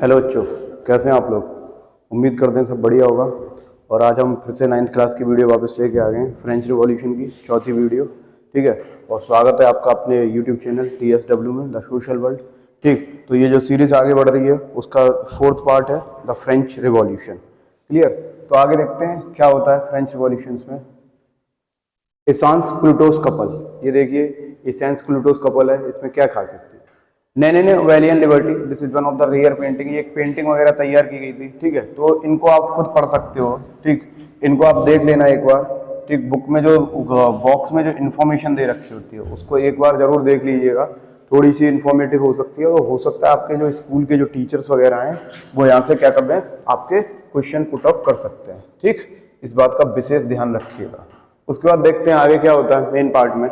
Hello बच्चों, कैसे हैं आप लोग। उम्मीद करते हैं सब बढ़िया होगा। और आज हम फिर से 9th क्लास की वीडियो वापस लेके आ गए हैं, फ्रेंच रिवॉल्यूशन की चौथी वीडियो। ठीक है, और स्वागत है आपका अपने यूट्यूब चैनल TSW में, द सोशल वर्ल्ड। ठीक, तो ये जो सीरीज आगे बढ़ रही है उसका 4th पार्ट है द फ्रेंच रिवॉल्यूशन। क्लियर, तो आगे देखते हैं क्या होता है फ्रेंच रिवॉल्यूशन में। एसांस क्लूटोस कपल, ये देखिए एसांस क्लूटोस कपल है, इसमें क्या खासियत थी। ने valiant liberty, this is one of the rare painting. ये एक पेंटिंग वगैरह तैयार की गई थी। ठीक है, तो इनको आप खुद पढ़ सकते हो। ठीक, इनको आप देख लेना एक बार। ठीक, बुक में जो बॉक्स में जो इन्फॉर्मेशन दे रखी होती है उसको एक बार जरूर देख लीजिएगा। थोड़ी सी इन्फॉर्मेटिव हो सकती है, और हो सकता है आपके जो स्कूल के जो टीचर्स वगैरह हैं वो यहाँ से क्या कर दें, आपके क्वेश्चन पुट अप कर सकते हैं। ठीक, इस बात का विशेष ध्यान रखिएगा। उसके बाद देखते हैं आगे क्या होता है मेन पार्ट में।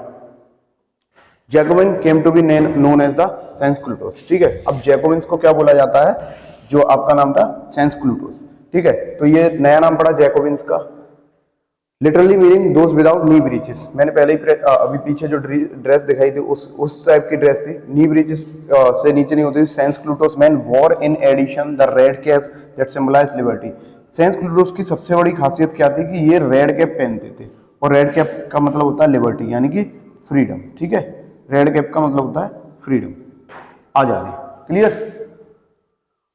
Jacobin came to be known as the sans culottes. ठीक है, अब जैकोबिन्स को क्या बोला जाता है, जो आपका नाम था सेंस क्लूटोस। ठीक है, तो ये नया नाम पड़ा जैकोबिन्स का। Literally meaning those without knee breaches. मैंने पहले ही अभी पीछे जो ड्रेस दिखाई थी उस टाइप की ड्रेस थी। नी ब्रीचेस से नीचे नहीं होती। Sans culottes men wore in addition the red cap that symbolize liberty. Sans culottes की सबसे बड़ी खासियत क्या थी कि ये रेड कैप पहनते थे, और रेड कैप का मतलब होता है लिबर्टी, यानी कि फ्रीडम। ठीक है, रेड कैप का मतलब होता है फ्रीडम, आजादी। क्लियर।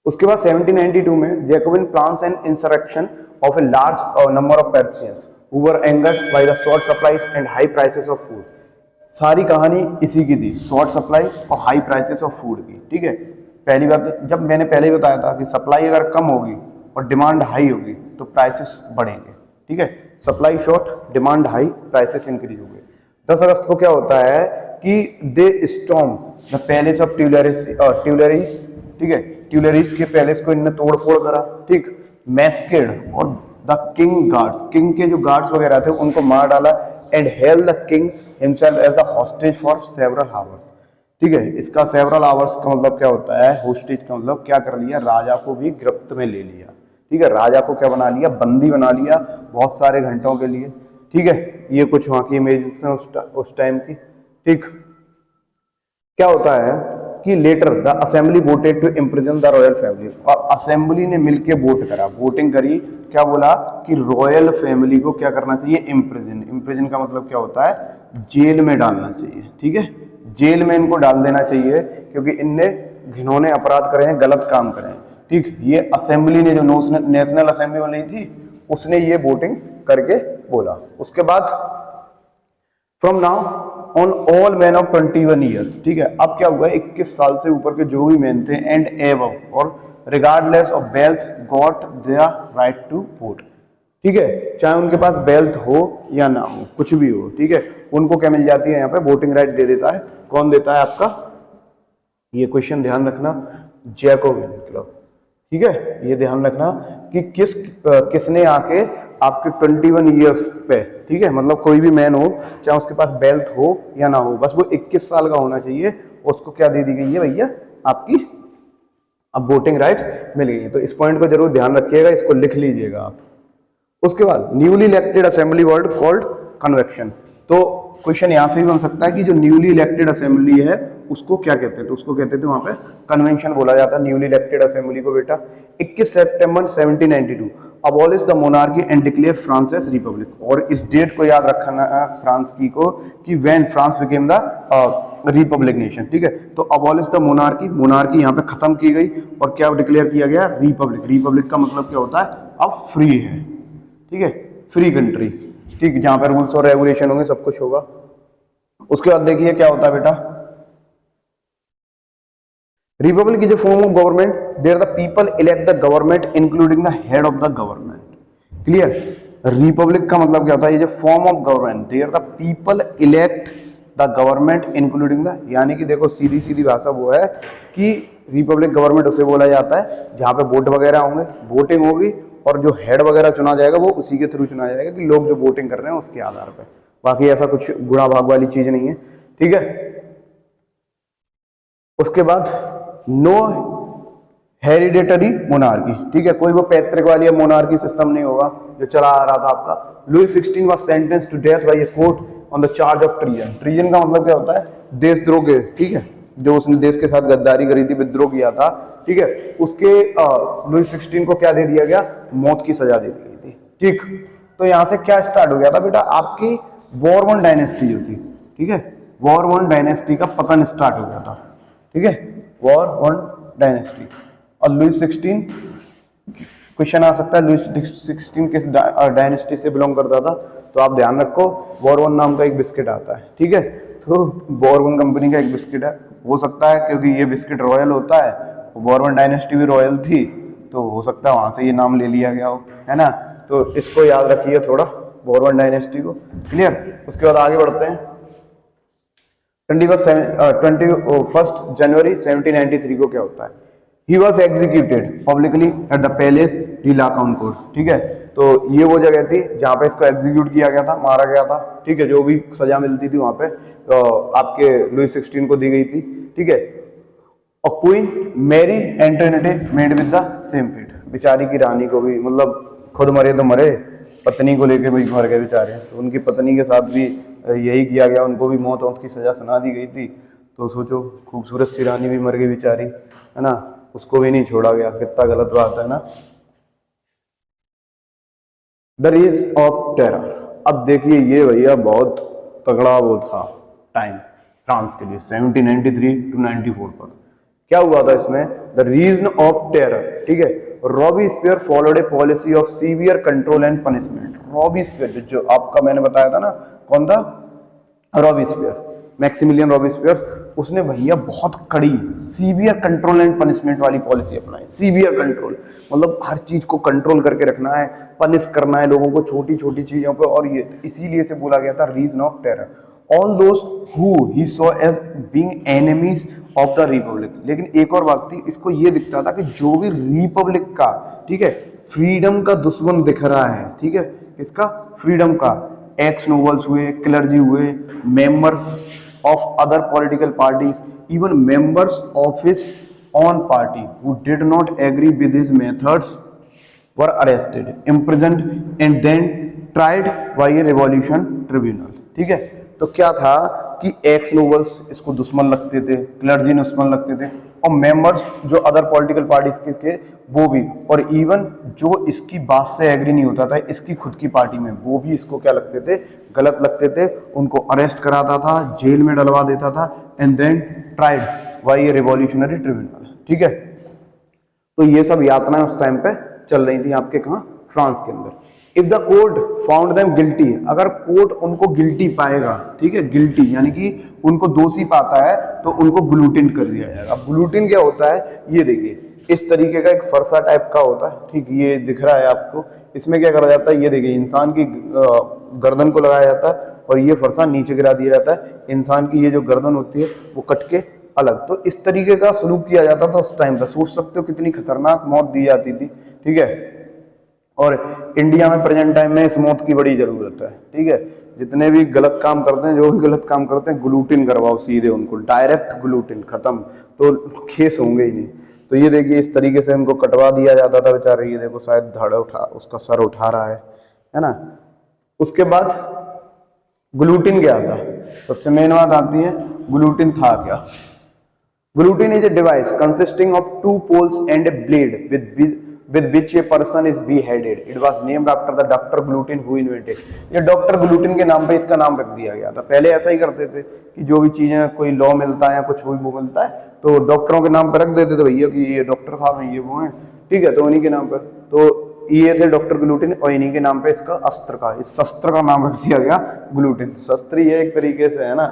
उसके बाद 1792 में Jacobin plans an insurrection of a large number of Parisians who were angered by the short supplies and high prices of food. सारी कहानी इसी की थी, शॉर्ट सप्लाई और हाई प्राइसेस ऑफ फूड की। ठीक है, पहली बात जब मैंने पहले ही बताया था कि सप्लाई अगर कम होगी और डिमांड हाई होगी तो प्राइसेस बढ़ेंगे। ठीक है, supply short, demand high, prices increase होंगे। 10 अगस्त को क्या होता है कि they storm the palace of Tuileries. ठीक है, ट्यूलरीज के पैलेस को इन्होंने तोड़ फोड़ करा। ठीक, मैस्केड और द किंग गार्ड्स, किंग के जो गार्ड्स वगैरह थे उनको मार डाला। And held the king himself as the hostage for several hours. ठीक है, इसका सेवरल आवर्स का मतलब क्या होता है, होस्टेज का मतलब क्या कर लिया, राजा को भी गिरफ्त में ले लिया। ठीक है, राजा को क्या बना लिया, बंदी बना लिया बहुत सारे घंटों के लिए। ठीक है, ये कुछ वहां की इमेजेस हैं उस टाइम की। ठीक, क्या होता है कि later the assembly voted to imprison the royal family, और असेंबली ने मिलकर वोट करा, वोटिंग करी। क्या बोला कि रॉयल फैमिली को क्या करना चाहिए, इम्प्रिजन। इम्प्रिजन का मतलब क्या होता है, जेल में डालना चाहिए। ठीक है, जेल में इनको डाल देना चाहिए क्योंकि इनने घिनौने अपराध करे हैं, गलत काम करे हैं। ठीक, ये असेंबली ने, जो नेशनल असेंबली बनी थी, उसने ये वोटिंग करके बोला। उसके बाद from now on all man of 21 years. ठीक है, अब क्या हुआ, 21 साल से ऊपर के जो भी मैन थे एंड एबव और regardless of wealth got their right to vote. ठीक है, चाहे उनके पास वेल्थ हो या ना हो, कुछ भी हो, ठीक है, उनको क्या मिल जाती है, यहाँ पे वोटिंग राइट दे देता है। कौन देता है आपका, ये क्वेश्चन ध्यान रखना, जैकोबिन क्लब। ठीक है, ये ध्यान रखना कि किसने आके आपके 21 ईयर्स पे, ठीक है, मतलब कोई भी मैन हो, चाहे उसके पास वेल्थ हो या ना हो, बस वो 21 साल का होना चाहिए, उसको क्या दे दी गई है भैया, आपकी अब वोटिंग राइट्स मिल गई। तो इस पॉइंट को जरूर ध्यान रखिएगा, इसको लिख लीजिएगा आप। उसके बाद newly elected assembly word called convection. तो क्वेश्चन यहां से भी बन सकता है कि जो न्यूली इलेक्टेड असेंबली है उसको क्या कहते हैं, तो उसको कहते थे वहां पे कन्वेंशन बोला जाता है न्यूली इलेक्टेड असेंबली को। बेटा 21 सितंबर 1792 abolish the monarchy and declare France as republic. और इस डेट को याद रखना है फ्रांस की को कि when France became the Republic nation. ठीक है, तो अबॉलिश द मोनार्की, मोनार्की यहाँ पे खत्म की गई और क्या डिक्लेयर किया गया, रिपब्लिक। रिपब्लिक का मतलब क्या होता है, अब फ्री है। ठीक है, फ्री कंट्री। ठीक, जहां पर रूल्स और रेगुलेशन होंगे, सब कुछ होगा। उसके बाद देखिए क्या होता है बेटा, republic is a form of government there the people elect the government including the head of the government. Clear, republic का मतलब क्या होता है, ये जो form of government there the people elect the government including the, यानी कि देखो सीधी सीधी भाषा वो है कि रिपब्लिक गवर्नमेंट उसे बोला जाता है जहां पे वोट वगैरह होंगे, वोटिंग होगी, और जो हेड वगैरह चुना जाएगा वो उसी के थ्रू चुना जाएगा कि लोग जो वोटिंग कर रहे हैं उसके आधार पर। बाकी ऐसा कुछ गुणा भाग वाली चीज नहीं है। ठीक है, उसके बाद नो हेरिडेटरी मोनार्की। ठीक है, कोई वो पैतृक वाली मोनार्की सिस्टम नहीं होगा जो चला आ रहा था आपका। Louis 16 was sentenced to death by a court on the charge of treason. Treason का मतलब क्या होता है, देशद्रोह के, ठीक है, जो उसने देश के साथ गद्दारी करी थी, विद्रोह किया था, ठीक है, उसके लुई 16 को क्या दे दिया गया, मौत की सजा दे दी गई थी। ठीक, तो यहां से क्या स्टार्ट हो गया था बेटा, आपकी बोरबन डायनेस्टी जो थी, ठीक है, बोरबन डायनेस्टी का पतन स्टार्ट हो गया था। ठीक है, बोरबन डायनेस्टी। और लुई 16, क्वेश्चन आ सकता है लुई 16 किस डायनेस्टी से बिलोंग करता था, तो आप ध्यान रखो बोरबन नाम का एक बिस्किट आता है। ठीक है, तो बोरबन कंपनी का एक बिस्किट है, हो सकता है क्योंकि ये बिस्किट रॉयल होता है, बोरबन डायनेस्टी भी रॉयल थी, तो हो सकता है वहां से ये नाम ले लिया गया हो, है ना। तो इसको याद रखिए थोड़ा, बोरबन डायनेस्टी को। क्लियर। उसके बाद आगे बढ़ते हैं। 21 जनवरी 1793 को क्या होता है, he was executed publicly at the palace de la Concorde. ठीक है, तो ये वो जगह थी जहां पे इसको एग्जीक्यूट किया गया था, मारा गया था। ठीक है, जो भी सजा मिलती थी वहां पे तो आपके लुई 16 को दी गई थी। ठीक है, और queen Marie Antoinette met with the same fate, बेचारी की रानी को भी, मतलब खुद मरे तो मरे, पत्नी को लेके भी मर गए बेचारे, तो उनकी पत्नी के साथ भी यही किया गया, उनको भी मौत की सजा सुना दी गई थी। तो सोचो, खूबसूरत सी रानी भी मर गई बेचारी, है ना, उसको भी नहीं छोड़ा गया, कितना गलत बात है ना। द रेज ऑफ टेरर, अब देखिए ये भैया बहुत तगड़ा वो था टाइम फ्रांस के लिए, 1793 टू 94 पर क्या हुआ था इसमें, द रीजन ऑफ टेरर। ठीक है, Robespierre followed a policy of severe control and punishment. Robespierre जो आपका मैंने बताया था ना, कौन था, रॉबीस्पियर, मैक्सिमिलियन रॉबीस्पियर, उसने भैया बहुत कड़ी सीवियर कंट्रोल एंड पनिशमेंट वाली पॉलिसी अपनाई। सीवियर कंट्रोल मतलब हर चीज को कंट्रोल करके रखना है, पनिश करना है लोगों को छोटी छोटी चीजों पे, और ये इसीलिए से बोला गया था reason of terror. All those who he saw as being enemies of the republic. लेकिन एक और बात थी, इसको ये दिखता था कि जो भी रिपब्लिक का, ठीक है, फ्रीडम का दुश्मन दिख रहा है, ठीक है, इसका फ्रीडम का, एक्स नोबल्स हुए, क्लर्जी हुए, members of other political parties, even members of his own party who did not agree with his methods were arrested, imprisoned and then tried by a revolution tribunal। ठीक है, तो क्या था कि x nobles इसको दुश्मन लगते थे, क्लर्जी दुश्मन लगते थे, और मेंबर्स जो अदर पॉलिटिकल पार्टीज के वो भी, और इवन जो इसकी बात से एग्री नहीं होता था इसकी खुद की पार्टी में, वो भी इसको क्या लगते थे, गलत लगते थे, उनको अरेस्ट कराता था, जेल में डलवा देता था, and then tried by a revolutionary tribunal. ठीक है, तो ये सब यातनाएं उस टाइम पे चल रही थी आपके कहां, फ्रांस के अंदर। If the court found them guilty, अगर कोर्ट उनको गिल्टी पाएगा, ठीक है, गिल्टी यानी कि उनको दोषी पाता है, तो उनको ग्लूटिन कर दिया जाएगा। अब ग्लूटिन क्या होता है, ये देखिए इस तरीके का एक फरसा टाइप का होता है, ठीक, ये दिख रहा है आपको, इसमें क्या करा जाता है, ये देखिए इंसान की गर्दन को लगाया जाता है और ये फरसा नीचे गिरा दिया जाता है, इंसान की ये जो गर्दन होती है वो कट के अलग। तो इस तरीके का सलूक किया जाता था उस टाइम पर, सोच सकते हो कितनी खतरनाक मौत दी जाती थी। ठीक है, और इंडिया में प्रेजेंट टाइम में इस मौत की बड़ी जरूरत है। ठीक है, जितने भी गलत काम करते हैं, जो भी गलत काम करते हैं, ग्लूटिन करवाओ सीधे उनको, डायरेक्ट ग्लूटिन, खत्म, तो केस होंगे ही नहीं। तो ये देखिए इस तरीके से उनको कटवा दिया जाता था बेचारे, ये देखो शायद धड़ उठा, उसका सर उठा रहा है ना। उसके बाद ग्लूटिन क्या था, सबसे मेन बात आती है, ग्लूटिन था क्या। Gluten is a device consisting of two poles and a blade with which a person is beheaded. It was named after the Dr. Gluten who invented. ये डॉक्टर ग्लूटिन के नाम पे इसका नाम रख दिया गया था। पहले ऐसा ही करते थे कि जो भी चीजें, कोई लॉ मिलता है या कुछ भी वो मिलता है, तो डॉक्टरों के नाम पे रख देते थे भैया कि ये डॉक्टर साहब हैं, ये वो हैं। ठीक है, तो उन्हीं के नाम पर, तो ये थे डॉक्टर ग्लूटिन, और इन्हीं के नाम पे इसका अस्त्र का, इस शस्त्र का नाम रख दिया गया ग्लूटिन। शस्त्र ही है एक तरीके से, है ना,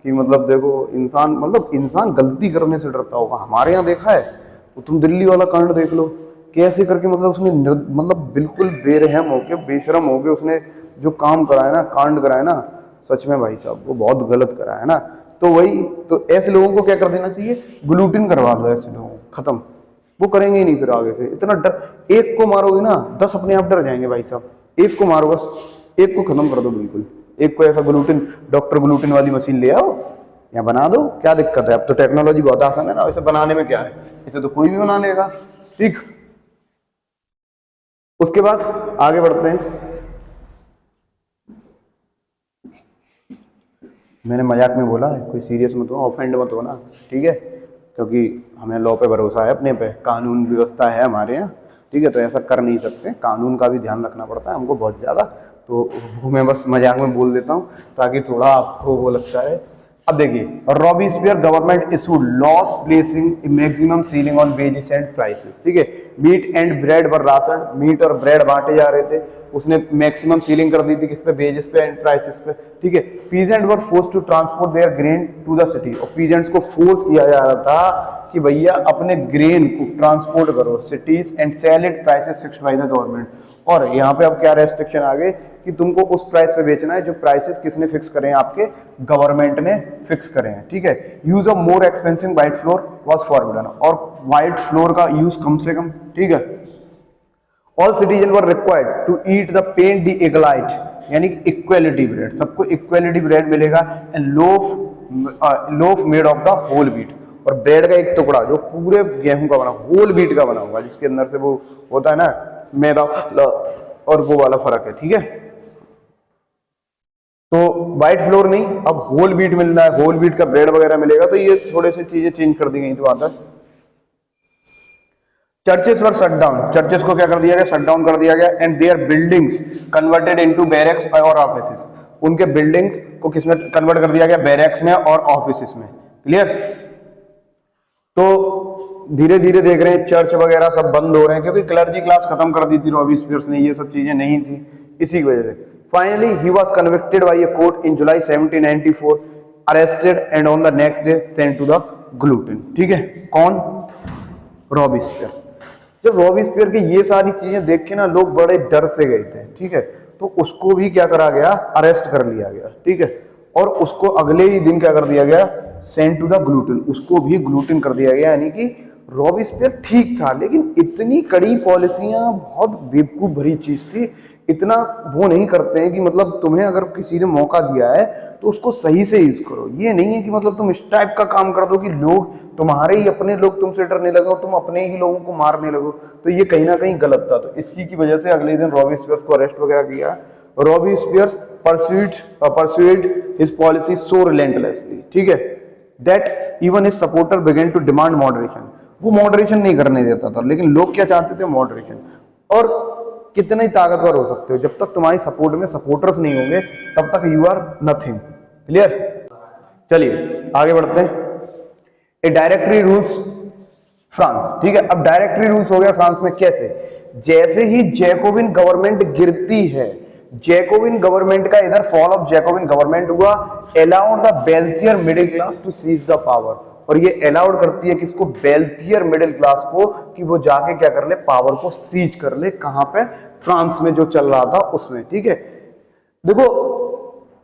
कि मतलब देखो इंसान, मतलब इंसान गलती करने से डरता होगा। हमारे यहाँ देखा है, तो तुम दिल्ली वाला कांड देख लो, कैसे करके मतलब उसने मतलब बिल्कुल बेरहम होके, बेशरम होके उसने जो काम करा है ना, कांड करा है ना, सच में भाई साहब वो बहुत गलत करा है ना। तो वही, तो ऐसे लोगों को क्या कर देना चाहिए, ग्लूटिन करवा दो ऐसे लोगों को, खत्म, वो करेंगे ही नहीं फिर आगे से। इतना डर, एक को मारोगे ना 10 अपने आप डर जाएंगे भाई साहब, एक को मारो बस, एक को खत्म कर दो बिल्कुल। एक को ऐसा ग्लूटिन, डॉक्टर ग्लूटिन वाली मशीन ले आओ या बना दो, क्या दिक्कत है, अब तो टेक्नोलॉजी बहुत आसान है ना, इसे बनाने में क्या है, इसे तो कोई भी बना लेगा। ठीक, उसके बाद आगे बढ़ते हैं। मैंने मजाक में बोला है, कोई सीरियस मत हो, ऑफेंड मत हो ना, ठीक है, क्योंकि हमें लॉ पे भरोसा है, अपने पे कानून व्यवस्था है हमारे यहाँ, ठीक है, तो ऐसा कर नहीं सकते, कानून का भी ध्यान रखना पड़ता है हमको बहुत ज़्यादा, तो वो मैं बस मजाक में बोल देता हूँ ताकि थोड़ा आपको वो लगता है। अब देखिए, Robespierre government issued laws placing maximum ceiling on wages and prices, ठीक है, meat and bread were ration, meat और ब्रेड बांटे जा रहे थे, उसने मैक्सिमम सीलिंग कर दी थी किस पे, वेजेस पे एंड प्राइसेस पे, ठीक है। Peasant were force to transport their grain to the city, और पीजेंट्स को फोर्स किया जा रहा था कि भैया अपने ग्रेन को ट्रांसपोर्ट करो cities and sell it prices fixed by the government. और यहाँ पे अब क्या रेस्ट्रिक्शन आ गए कि तुमको उस प्राइस पे बेचना है जो प्राइसेस किसने फिक्स करे हैं, आपके गवर्नमेंट ने फिक्स करे हैं, ठीक है। Use of more expensive white flour was forbidden, और व्हाइट फ्लोर का यूज कम से कम, ठीक है। All citizen were required to eat the pain de egalite, यानी इक्वलिटी ब्रेड, सबको इक्वलिटी ब्रेड मिलेगा, and loaf made of the whole wheat, और ब्रेड का एक टुकड़ा जो पूरे गेहूं का बना, होल व्हीट का बना होगा, जिसके अंदर से वो होता है ना मैदा और वो वाला फर्क है, ठीक है। तो व्हाइट फ्लोर नहीं, अब होल व्हीट मिल रहा है, होल व्हीट का ब्रेड वगैरह मिलेगा, तो ये थोड़े से चीजें चेंज कर दी गई थी वहां तक। चर्चेस वर शट डाउन, चर्चेस को क्या कर दिया गया, शट डाउन कर दिया गया, and their buildings converted into barracks और ऑफिसेस, उनके बिल्डिंग्स को किसमें कन्वर्ट कर दिया गया, बैरक्स में और ऑफिसेस में, क्लियर। तो धीरे धीरे देख रहे हैं चर्च वगैरह सब बंद हो रहे हैं, क्योंकि क्लर्जी क्लास खत्म कर दी थी रॉबिस्पियर ने, ये सब चीजें नहीं थी, इसी की वजह से। Finally he was convicted by a court in July 1794, arrested and on the next day sent to the guillotine, ठीक है। कौन, रॉबिस्पियर। जब रॉबिस्पियर की ये सारी चीजें देख के ना लोग बड़े डर से गए थे, ठीक है, तो उसको भी क्या करा गया, अरेस्ट कर लिया गया, ठीक है, और उसको अगले ही दिन क्या कर दिया गया, सेंट टू द ग्लूटन, उसको भी ग्लूटन कर दिया गया। यानी कि रॉबिस्पियर ठीक था, लेकिन इतनी कड़ी पॉलिसियां बहुत बेवकूफ भरी चीज थी, इतना वो नहीं करते हैं कि मतलब तुम्हें अगर किसी ने मौका दिया है तो उसको सही से यूज करो, ये नहीं है कि मतलब तुम इस टाइप का काम कर दो कि लोग तुम्हारे ही अपने लोग तुमसे डरने लगे और तुम अपने ही लोगों को मारने लगो, तो ये कहीं ना कहीं गलत था। तो इसकी की वजह से अगले दिन रॉबिस्पियर को अरेस्ट वगैरह किया। Robespierre pursued his policy so relentlessly, ठीक है, that even his supporter began to demand moderation, वो मॉडरेशन नहीं करने देता था, लेकिन लोग क्या चाहते थे, मॉडरेशन। और कितने ही ताकतवर हो सकते हो, जब तक तुम्हारी सपोर्ट में सपोर्टर्स नहीं होंगे तब तक यू आर नथिंग, क्लियर। चलिए आगे बढ़ते हैं। ए डायरेक्टरी रूल्स फ्रांस, ठीक है। अब डायरेक्टरी रूल्स हो गया फ्रांस में, कैसे, जैसे ही जैकोबिन गवर्नमेंट गिरती है, जैकोबिन गवर्नमेंट का इधर फॉल ऑफ जैकोबिन गवर्नमेंट हुआ, allowed the wealthier middle class to seize the power, और ये अलाउड करती है किसको, वेल्थियर मिडिल क्लास को, कि वो जाके क्या कर ले, पावर को सीज कर ले, कहां पे, फ्रांस में जो चल रहा था उसमें, ठीक है। देखो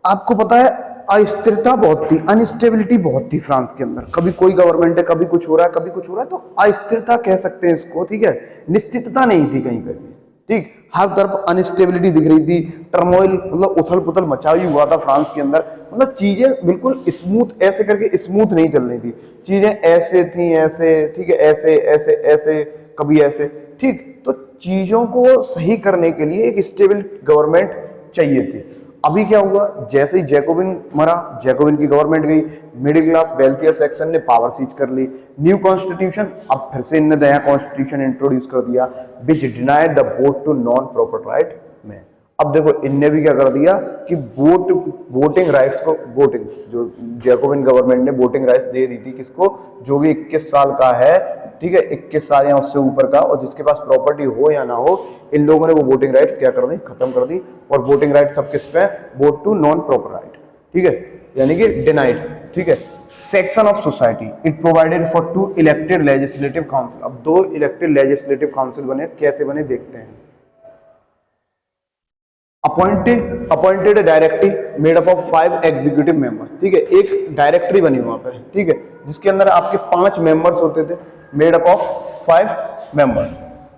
आपको पता है अस्थिरता बहुत थी, अनस्टेबिलिटी बहुत थी फ्रांस के अंदर, कभी कोई गवर्नमेंट है, कभी कुछ हो रहा है, कभी कुछ हो रहा है, तो अस्थिरता कह सकते हैं इसको, ठीक है, निश्चितता नहीं थी कहीं पे भी, ठीक, हर तरफ अनस्टेबिलिटी दिख रही थी, टर्मोइल मतलब उथल पुथल मचा हुआ था फ्रांस के अंदर, मतलब चीजें बिल्कुल स्मूथ ऐसे करके स्मूथ नहीं चल रही थी, चीजें ऐसे थी ऐसे, ठीक है, ऐसे ऐसे ऐसे, कभी ऐसे, ठीक। तो चीजों को सही करने के लिए एक स्टेबल गवर्नमेंट चाहिए थी। अभी क्या हुआ, जैसे ही जैकोबिन मरा, जैकोबिन की गवर्नमेंट गई, मिडिल क्लास वेल्थियर सेक्शन ने पावर सीज कर ली, न्यू कॉन्स्टिट्यूशन, अब फिर से इन्होंने नया कॉन्स्टिट्यूशन इंट्रोड्यूस कर दिया, which denied the vote to non property right में। अब देखो इनने भी क्या कर दिया कि वोटिंग राइट्स को, वोटिंग जो जैकोबिन गवर्नमेंट ने वोटिंग राइट्स दे दी थी किसको, जो भी 21 साल का है, ठीक है, 21 साल या उससे ऊपर का, और जिसके पास प्रॉपर्टी हो या ना हो, इन लोगों ने वो वोटिंग राइट्स क्या कर दी, खत्म कर दी। और वोटिंग राइट सब किस पे, vote to non proper right, ठीक है, यानी कि डिनाइड, ठीक है। Section of society, it provided for 2 elected legislative council, अब 2 इलेक्टेड लेजिस्लेटिव काउंसिल बने, कैसे बने देखते हैं। Appointed directory made up of 5 executive members, ठीक है, एक डायरेक्टरी बनी वहां पे, ठीक है, जिसके अंदर आपके 5 मेंबर्स होते थे, मेड अप ऑफ 5 मेंबर्स।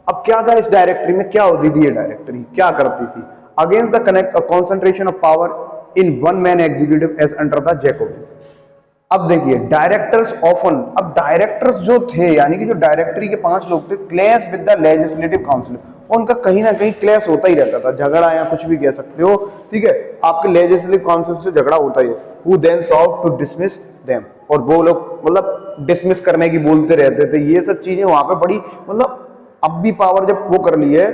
अब क्या था इस डायरेक्टरी में, क्या होती थी ये डायरेक्टरी, क्या करती थी, against the concentration of power in one man executive as under the Jacobins. अब देखिए डायरेक्टर्स ऑफन, अब डायरेक्टर्स जो थे, यानी कि जो डायरेक्टरी के 5 लोग थे, clash with the legislative council, और उनका कहीं ना कहीं क्लैश होता ही रहता था, झगड़ा या कुछ भी कह सकते हो, ठीक है। आपके लेजिस्लेटिव काउंसिल से झगड़ा होता ही है। Who then sought to dismiss them, और वो लोग मतलब डिसमिस करने की बोलते रहते थे। ये सब चीजें वहां पे बड़ी मतलब अब भी पावर जब वो कर ली है,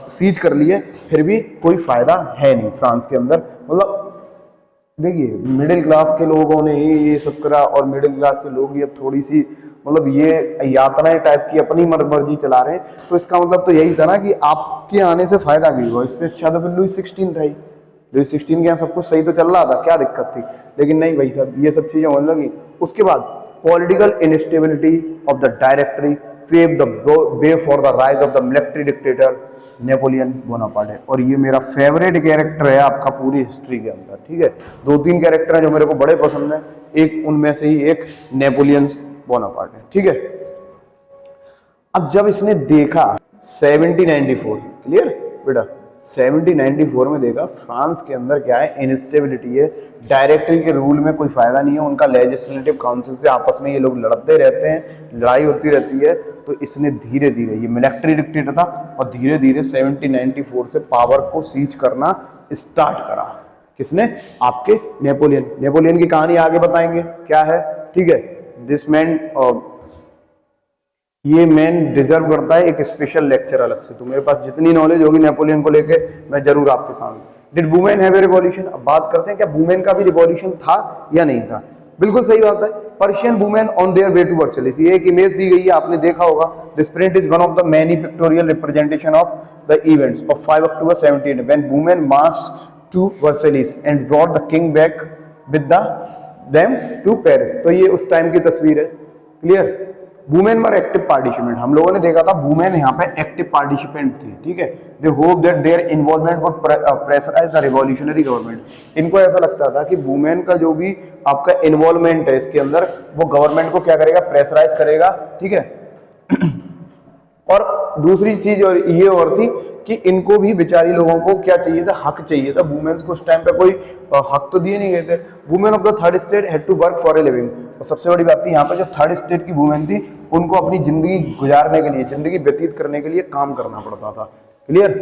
सीज कर ली है, फिर भी कोई फायदा है नहीं फ्रांस के अंदर। मतलब देखिए मिडिल क्लास के लोगों ने ही ये सब करा, और मिडिल क्लास के लोग ही अब थोड़ी सी मतलब ये यातनाएं टाइप की अपनी मर्जी चला रहे हैं। तो इसका मतलब तो यही था ना कि आपके आने से फायदा भी हुआ। इससे अच्छा तो फिर लुई 16 था ही। लुई 16 के यहाँ सब कुछ सही तो चल रहा था, क्या दिक्कत थी। लेकिन नहीं भाई साहब, ये सब चीजें होने लगी। उसके बाद political instability of the directory paved the way for the rise of the military dictator Napoleon Bonaparte है। और ये मेरा फेवरेट कैरेक्टर है आपका पूरी हिस्ट्री के अंदर, ठीक है। 2-3 कैरेक्टर हैं जो मेरे को बड़े पसंद है, एक उनमें से ही एक नेपोलियन बोनापार्ट है, ठीक है। अब जब इसने देखा 1794, क्लियर बेटा, 1794 में देखा फ्रांस के अंदर क्या है, इनस्टेबिलिटी है, डायरेक्टरी के रूल में कोई फायदा नहीं है, उनका लेजिस्लेटिव काउंसिल से आपस में ये लोग लड़ते रहते हैं, लड़ाई होती रहती है। तो इसने धीरे धीरे, ये मिलिट्री डिक्टेटर था, और धीरे धीरे 1794 से पावर को सीज करना स्टार्ट करा। किसने? आपके नेपोलियन। नेपोलियन की कहानी आगे बताएंगे क्या है, ठीक है। दिस मैन, ये मैन डिजर्व करता है एक स्पेशल लेक्चर अलग से। तो मेरे पास जितनी नॉलेज होगी नेपोलियन को लेके मैं जरूर आपके सामने। Did women have a revolution? अब बात करते हैं क्या वुमेन का भी रिवॉल्यूशन था या नहीं था। बिल्कुल सही बात है। Parisian women on their way to Versailles, ये एक इमेज दी गई है, आपने देखा होगा। This print is one of the many pictorial representation of the events of 5 October 17 when women march to Versailles and brought the king back with them to Paris. तो ये उस टाइम की तस्वीर है, clear. Women were active participant, हम लोगों ने देखा था वुमेन यहाँ पे एक्टिव पार्टिसिपेंट थी, ठीक है। They hope that their involvement would pressurise the revolutionary government. इनको ऐसा लगता था कि वुमेन का जो भी आपका इन्वॉल्वमेंट है इसके अंदर, वो गवर्नमेंट को क्या करेगा, प्रेशराइज करेगा, ठीक है। और दूसरी चीज और ये और थी कि इनको भी बेचारी लोगों को क्या चाहिए था, हक चाहिए था। वुमेन्स को उस टाइम पे कोई हक तो दिए नहीं गए थे। Women of the third state had to work for a living. और सबसे बड़ी बात थी यहाँ पे जो थर्ड स्टेट की वुमेन थी, उनको अपनी जिंदगी गुजारने के लिए, जिंदगी व्यतीत करने के लिए काम करना पड़ता था, क्लियर।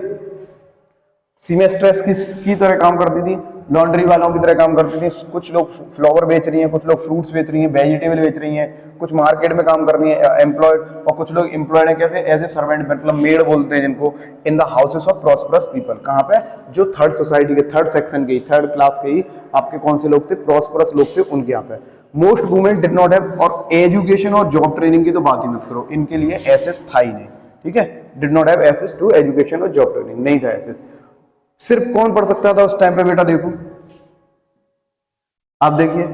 सीमेस्ट्रेस की तरह काम करती थी, लॉन्ड्री वालों की तरह काम करती थी। कुछ लोग फ्लावर बेच रही हैं, कुछ लोग फ्रूट्स बेच रही हैं, वेजिटेबल बेच रही हैं, कुछ मार्केट में काम कर रही हैं एम्प्लॉयड, और कुछ लोग एम्प्लॉयड है कैसे, एज ए सर्वेंट, मतलब मेड बोलते हैं जिनको, in the houses of prosperous people. कहाँ पे? जो थर्ड सोसाइटी के, थर्ड सेक्शन के, थर्ड क्लास के ही आपके कौन से लोग थे, प्रॉस्परस लोग थे, उनके यहाँ पे। Most women did not have, और एजुकेशन और जॉब ट्रेनिंग की तो बात ही मत करो, इनके लिए एसेस था ही नहीं, ठीक है। Did not have access to education और जॉब ट्रेनिंग, नहीं था एसेस। सिर्फ कौन पढ़ सकता था उस टाइम पे बेटा, देखो आप देखिए,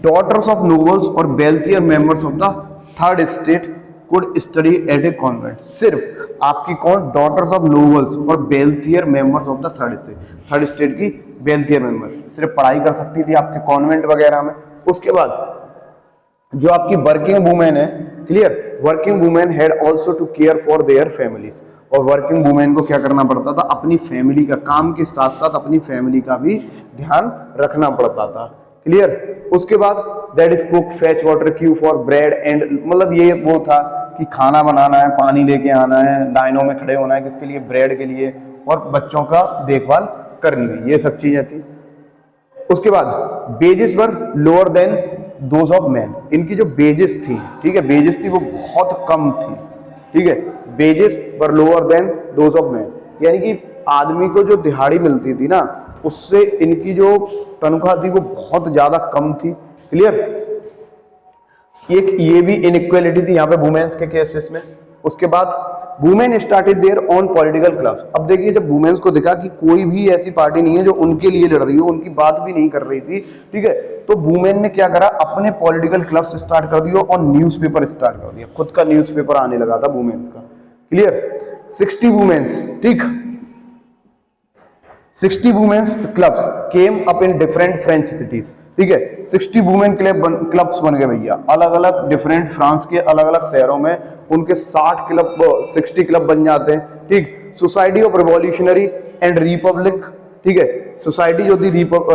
डॉटर्स ऑफ नोबल्स और wealthier members of the third state could study eight A convent. सिर्फ आपकी कौन, डॉटर्स ऑफ नोबल्स और wealthier members of the third state की वेल्थियर मेंबर सिर्फ पढ़ाई कर सकती थी आपके कॉन्वेंट वगैरह में। उसके बाद जो आपकी वर्किंग वुमेन है, clear, working women had also to care for their families. और वर्किंग वुमेन को क्या करना पड़ता था, अपनी फैमिली का, काम के साथ साथ अपनी फैमिली का भी ध्यान रखना पड़ता था, क्लियर। उसके बाद that is cook, fetch water, Q for bread and, मतलब ये वो था कि खाना बनाना है, पानी लेके आना है, लाइनों में खड़े होना है, किसके लिए, ब्रेड के लिए, और बच्चों का देखभाल करनी है, ये सब चीजें थी। उसके बाद badges were lower than those of man. इनकी जो बेजेस थी, ठीक है, बेजेस थी वो बहुत कम थी, ठीक है। Badges were lower than those of man, यानी कि आदमी को जो दिहाड़ी मिलती थी ना, उससे इनकी जो तनख्वाह थी वो बहुत ज्यादा कम थी, क्लियर। एक ये भी इनइक्वालिटी थी यहाँ पे वुमेन्स के केसेस में। उसके बाद women started their own political clubs. अब देखिए, जब वुमेन्स को देखा कि कोई भी ऐसी पार्टी नहीं है जो उनके लिए लड़ रही हो, उनकी बात भी नहीं कर रही थी, ठीक है, तो वुमेन ने क्या करा, अपने पॉलिटिकल क्लब्स स्टार्ट कर दिया और न्यूज़पेपर स्टार्ट कर दिया, खुद का न्यूज़पेपर आने लगा था वुमेन्स का, क्लियर। 60 वुमेन्स, ठीक, 60 women's clubs came up in different French cities, ठीक है। 60 वुमेन क्लब्स बन गए भैया, अलग अलग डिफरेंट फ्रांस के अलग अलग शहरों में उनके 60 क्लब बन जाते हैं, ठीक। Society of revolutionary and Republic, ठीक है, सोसाइटी जो थी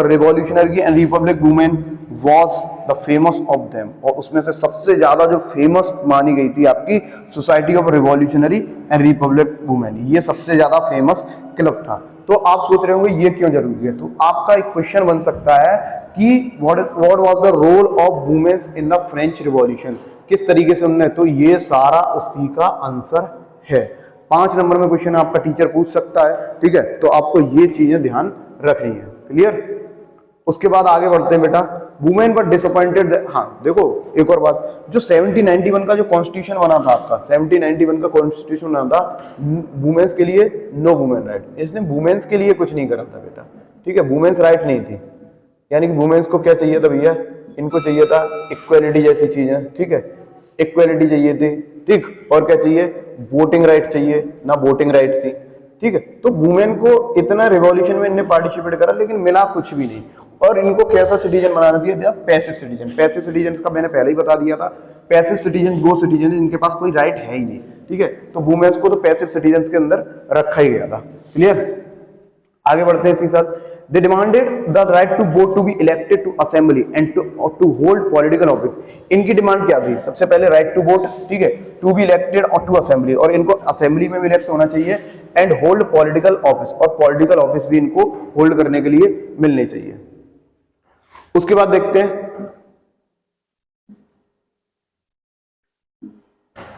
revolutionary and Republic women was the famous of them, और उसमें से सबसे ज्यादा जो फेमस मानी गई थी आपकी society of revolutionary and Republic women, ये सबसे ज्यादा फेमस क्लब था। तो आप सोच रहे होंगे ये क्यों जरूरी है, तो आपका एक क्वेश्चन बन सकता है कि what was the role of women's in the French revolution, किस तरीके से उन्होंने, तो ये सारा उसी का आंसर है। 5 नंबर में क्वेश्चन आपका टीचर पूछ सकता है, ठीक है, तो आपको ये चीजें ध्यान रखनी है। क्लियर? उसके बाद आगे बढ़ते हैं बेटा, वुमेन वर डिसअपॉइंटेड। हाँ देखो एक और बात, जो 1791 का जो कॉन्स्टिट्यूशन बना था आपका, 1791 का कॉन्स्टिट्यूशन बना था वुमेन्स के लिए, नो वुमेन राइट, इसने वुमेन्स के लिए कुछ नहीं करा था बेटा, ठीक है, वुमेन्स राइट नहीं थी, यानी कि वुमेन्स को क्या चाहिए था भैया, इनको चाहिए था इक्वालिटी जैसी चीजें, ठीक है, इक्वालिटी चाहिए थी, ठीक, और क्या चाहिए, वोटिंग राइट चाहिए, ना वोटिंग राइट थी, ठीक है। तो वुमेन को इतना रिवॉल्यूशन में इन्हें पार्टिसिपेट करा लेकिन मिला कुछ भी नहीं, और इनको कैसा सिटीजन बना दिया, पैसिव सिटीजन। पैसिव सिटीजन का मैंने पहले ही बता दिया था, पैसिव सिटीजन वो सिटीजन इनके पास कोई राइट है ही नहीं, ठीक है, तो वुमेन्स को तो पैसिव सिटीजन के अंदर रखा ही गया था। क्लियर? आगे बढ़ते हैं इसी साथ, they demanded the right to vote to be elected to assembly and to hold political office। इनकी डिमांड क्या थी, सबसे पहले राइट टू वोट, ठीक है, टू बी इलेक्टेड और टू असेंबली, और इनको असेंबली में भी इलेक्ट होना चाहिए, एंड होल्ड पॉलिटिकल ऑफिस, और पॉलिटिकल ऑफिस भी इनको होल्ड करने के लिए मिलने चाहिए। उसके बाद देखते हैं